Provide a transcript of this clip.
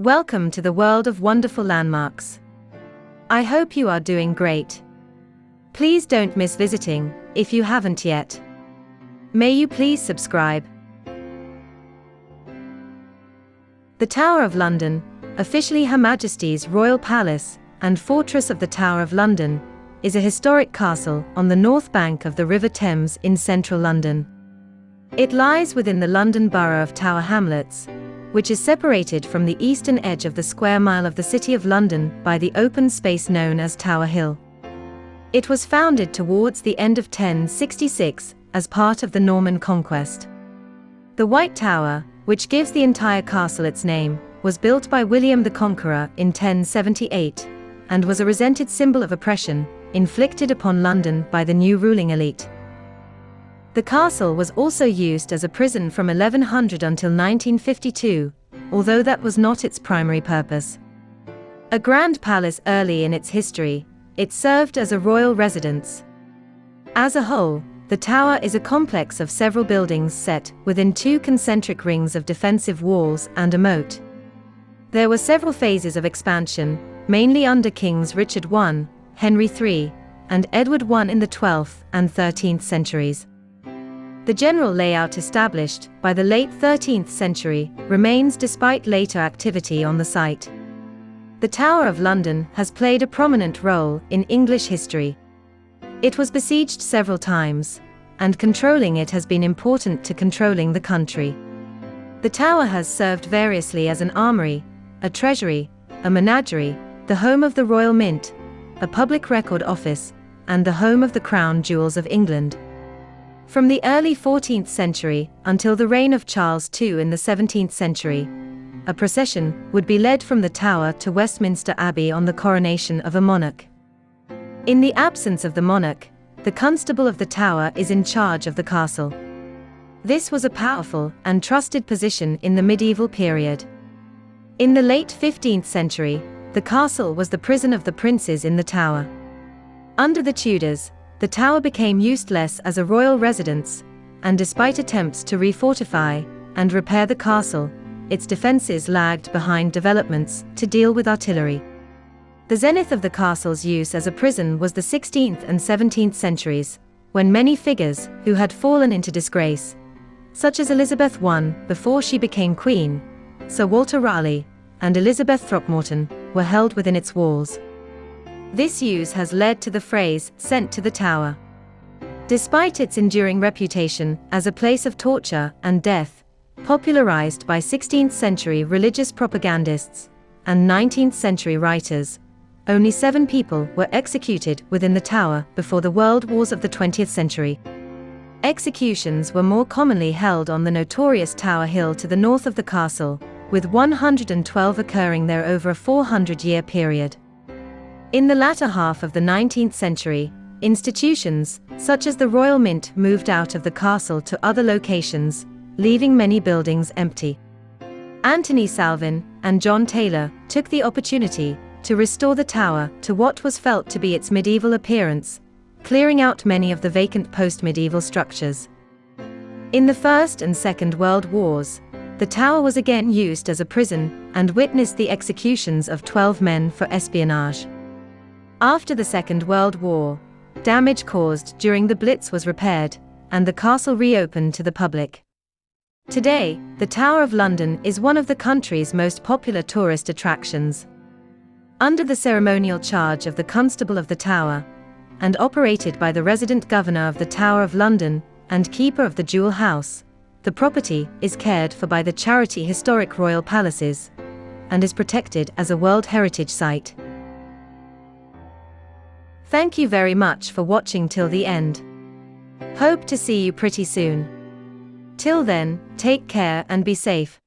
Welcome to the world of wonderful landmarks. I hope you are doing great. Please don't miss visiting, if you haven't yet. May you please subscribe. The Tower of London, officially Her Majesty's Royal Palace and Fortress of the Tower of London, is a historic castle on the north bank of the River Thames in central London. It lies within the London Borough of Tower Hamlets, which is separated from the eastern edge of the square mile of the City of London by the open space known as Tower Hill. It was founded towards the end of 1066 as part of the Norman Conquest. The White Tower, which gives the entire castle its name, was built by William the Conqueror in 1078, and was a resented symbol of oppression inflicted upon London by the new ruling elite. The castle was also used as a prison from 1100 until 1952, although that was not its primary purpose. A grand palace early in its history, it served as a royal residence. As a whole, the tower is a complex of several buildings set within two concentric rings of defensive walls and a moat. There were several phases of expansion, mainly under Kings Richard I, Henry III, and Edward I in the 12th and 13th centuries. The general layout established by the late 13th century remains despite later activity on the site. The Tower of London has played a prominent role in English history. It was besieged several times, and controlling it has been important to controlling the country. The tower has served variously as an armory, a treasury, a menagerie, the home of the Royal Mint, a public record office, and the home of the Crown Jewels of England. From the early 14th century until the reign of Charles II in the 17th century, a procession would be led from the tower to Westminster Abbey on the coronation of a monarch. In the absence of the monarch, the constable of the tower is in charge of the castle. This was a powerful and trusted position in the medieval period. In the late 15th century, the castle was the prison of the princes in the tower. Under the Tudors, the tower became useless as a royal residence, and despite attempts to refortify and repair the castle, its defenses lagged behind developments to deal with artillery. The zenith of the castle's use as a prison was the 16th and 17th centuries, when many figures who had fallen into disgrace, such as Elizabeth I before she became queen, Sir Walter Raleigh, and Elizabeth Throckmorton, were held within its walls. This use has led to the phrase "sent to the tower." Despite its enduring reputation as a place of torture and death, popularized by 16th century religious propagandists and 19th century writers, only 7 people were executed within the tower before the world wars of the 20th century. Executions were more commonly held on the notorious Tower Hill to the north of the castle, with 112 occurring there over a 400-year period. In the latter half of the 19th century, institutions, such as the Royal Mint, moved out of the castle to other locations, leaving many buildings empty. Anthony Salvin and John Taylor took the opportunity to restore the tower to what was felt to be its medieval appearance, clearing out many of the vacant post-medieval structures. In the First and Second World Wars, the tower was again used as a prison and witnessed the executions of 12 men for espionage. After the Second World War, damage caused during the Blitz was repaired, and the castle reopened to the public. Today, the Tower of London is one of the country's most popular tourist attractions. Under the ceremonial charge of the Constable of the Tower, and operated by the resident governor of the Tower of London and keeper of the Jewel House, the property is cared for by the charity Historic Royal Palaces, and is protected as a World Heritage Site. Thank you very much for watching till the end. Hope to see you pretty soon. Till then, take care and be safe.